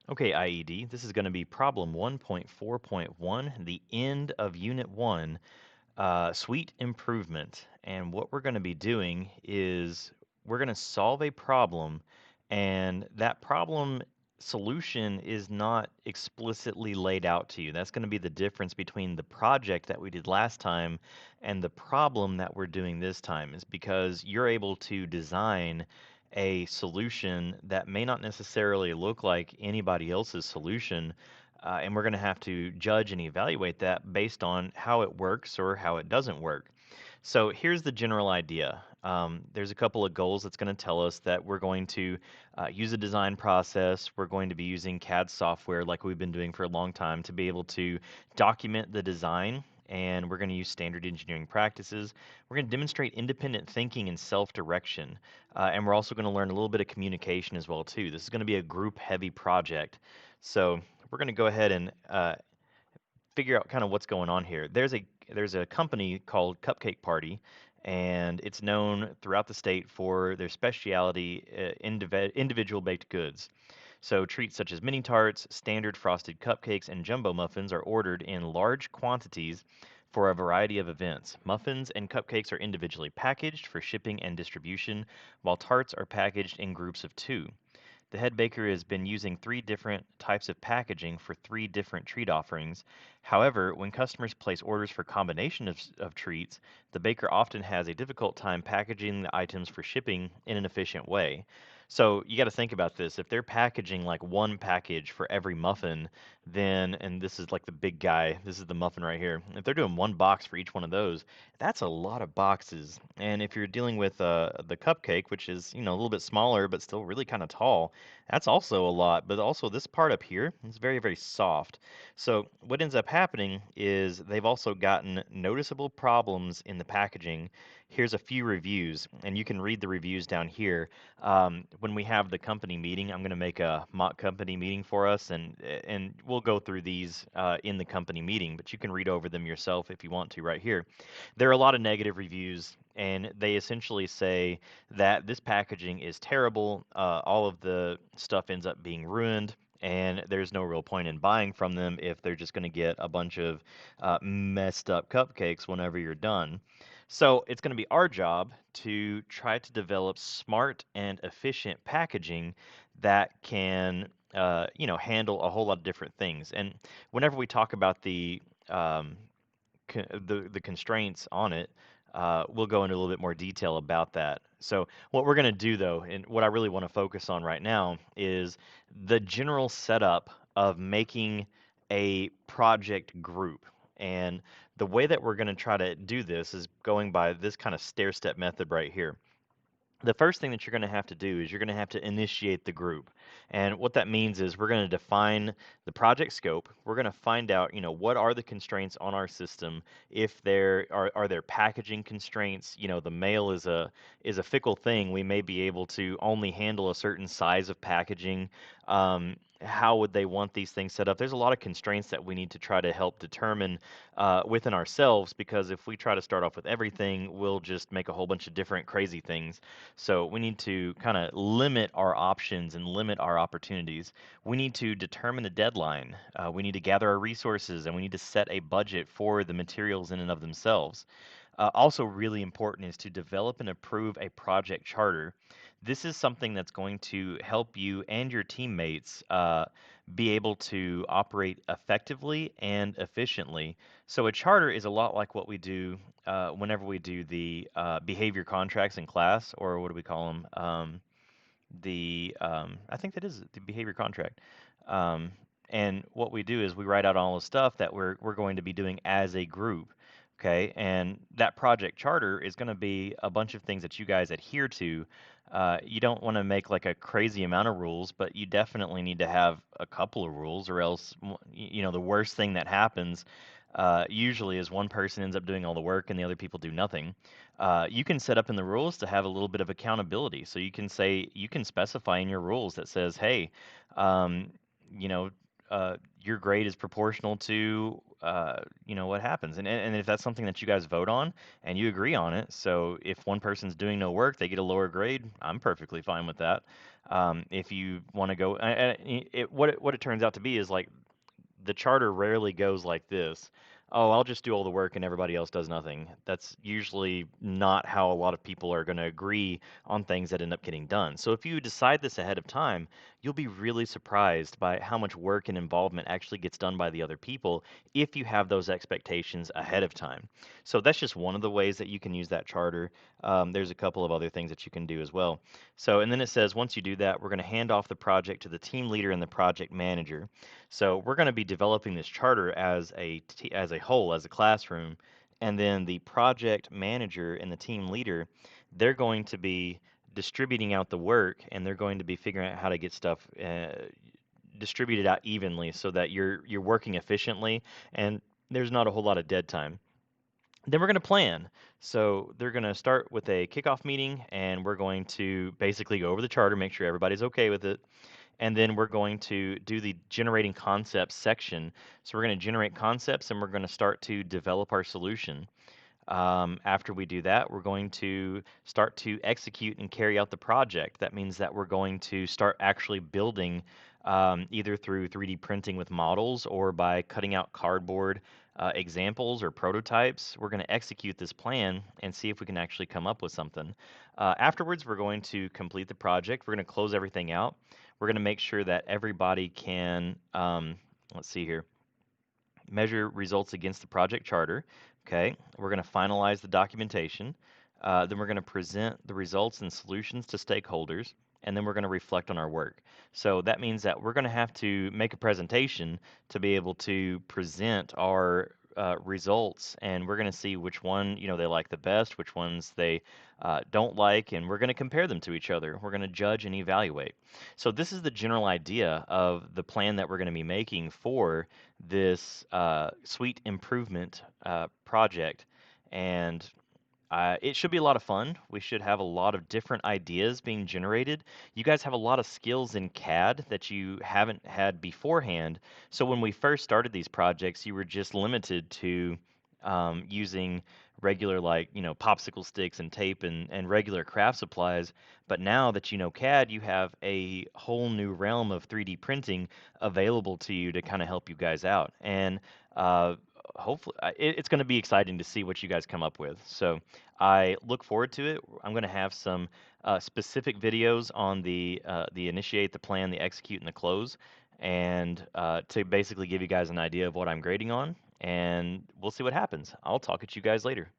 Okay, IED, this is going to be problem 1.4.1, the end of Unit 1, suite improvement. And what we're going to be doing is we're going to solve a problem, and that problem solution is not explicitly laid out to you. That's going to be the difference between the project that we did last time and the problem that we're doing this time, is because you're able to design a solution that may not necessarily look like anybody else's solution, and we're going to have to judge and evaluate that based on how it works or how it doesn't work. So here's the general idea. There's a couple of goals that's going to tell us that we're going to use a design process. We're going to be using CAD software like we've been doing for a long time to be able to document the design. And we're going to use standard engineering practices. We're going to demonstrate independent thinking and self-direction. And we're also going to learn a little bit of communication as well too. This is going to be a group-heavy project. So we're going to go ahead and figure out kind of what's going on here. There's a company called Cupcake Party, and it's known throughout the state for their specialty individual baked goods. So treats such as mini tarts, standard frosted cupcakes, and jumbo muffins are ordered in large quantities for a variety of events. Muffins and cupcakes are individually packaged for shipping and distribution, while tarts are packaged in groups of two. The head baker has been using three different types of packaging for three different treat offerings. However, when customers place orders for combination of treats, the baker often has a difficult time packaging the items for shipping in an efficient way. So you got to think about this. If they're packaging like one package for every muffin, then, and this is like the big guy, this is the muffin right here. If they're doing one box for each one of those, that's a lot of boxes. And if you're dealing with the cupcake, which is, a little bit smaller but still really kind of tall, that's also a lot. But also this part up here is very, very soft. So what ends up happening is they've also gotten noticeable problems in the packaging. Here's a few reviews, and you can read the reviews down here. When we have the company meeting, I'm going to make a mock company meeting for us, and we'll go through these in the company meeting, but you can read over them yourself if you want to right here. There are a lot of negative reviews, and they essentially say that this packaging is terrible. All of the stuff ends up being ruined, and there's no real point in buying from them if they're just going to get a bunch of messed up cupcakes whenever you're done. So it's going to be our job to try to develop smart and efficient packaging that can, handle a whole lot of different things. And whenever we talk about um, the constraints on it, we'll go into a little bit more detail about that. So what we're going to do though, and what I really want to focus on right now, is the general setup of making a project group. And the way that we're going to try to do this is going by this kind of stair step method right here. The first thing that you're going to have to do is you're going to have to initiate the group. And what that means is we're going to define the project scope. We're going to find out, what are the constraints on our system. If there are there packaging constraints, the mail is a fickle thing. We may be able to only handle a certain size of packaging. How would they want these things set up? There's a lot of constraints that we need to try to help determine within ourselves, because if we try to start off with everything, we'll just make a whole bunch of different crazy things. So we need to kind of limit our options and limit our opportunities. We need to determine a deadline. We need to gather our resources, and we need to set a budget for the materials in and of themselves. Also, really important is to develop and approve a project charter. This is something that's going to help you and your teammates be able to operate effectively and efficiently. So, a charter is a lot like what we do whenever we do the behavior contracts in class, or what do we call them? I think that is the behavior contract. Um, and what we do is we write out all the stuff that we're going to be doing as a group. Okay, and that project charter is going to be a bunch of things that you guys adhere to. You don't want to make like a crazy amount of rules, but you definitely need to have a couple of rules, or else, the worst thing that happens usually is one person ends up doing all the work and the other people do nothing. You can set up in the rules to have a little bit of accountability. So you can specify in your rules that says, hey, um, you know, your grade is proportional to what happens. And if that's something that you guys vote on and you agree on it, so if one person's doing no work, they get a lower grade. I'm perfectly fine with that. If you want to go, what it turns out to be is like the charter rarely goes like this. Oh, I'll just do all the work and everybody else does nothing. That's usually not how a lot of people are going to agree on things that end up getting done. So if you decide this ahead of time, you'll be really surprised by how much work and involvement actually gets done by the other people if you have those expectations ahead of time. So that's just one of the ways that you can use that charter. There's a couple of other things that you can do as well. So, and then it says once you do that, we're going to hand off the project to the team leader and the project manager. So we're going to be developing this charter as a whole, as a classroom, and then the project manager and the team leader, they're going to be distributing out the work, and they're going to be figuring out how to get stuff distributed out evenly so that you're working efficiently and there's not a whole lot of dead time. Then we're going to plan. So they're going to start with a kickoff meeting, and we're going to basically go over the charter, make sure everybody's okay with it, and then we're going to do the generating concepts section. So we're going to generate concepts and we're going to start to develop our solution. After we do that, we're going to start to execute and carry out the project. That means that we're going to start actually building either through 3D printing with models or by cutting out cardboard examples or prototypes. We're going to execute this plan and see if we can actually come up with something. Afterwards, we're going to complete the project. We're going to close everything out. We're going to make sure that everybody can, let's see here, measure results against the project charter. Okay, we're going to finalize the documentation. Then we're going to present the results and solutions to stakeholders, and then we're going to reflect on our work. So that means that we're going to have to make a presentation to be able to present our results, and we're going to see which one they like the best, which ones they don't like, and we're going to compare them to each other. We're going to judge and evaluate. So this is the general idea of the plan that we're going to be making for this suite improvement project, and it should be a lot of fun. We should have a lot of different ideas being generated. You guys have a lot of skills in CAD that you haven't had beforehand. So when we first started these projects, you were just limited to using regular, like, popsicle sticks and tape and regular craft supplies. But now that you know CAD, you have a whole new realm of 3D printing available to you to kind of help you guys out. And uh, hopefully, it's going to be exciting to see what you guys come up with. So I look forward to it. I'm going to have some specific videos on the initiate, the plan, the execute, and the close, and to basically give you guys an idea of what I'm grading on. And we'll see what happens. I'll talk at you guys later.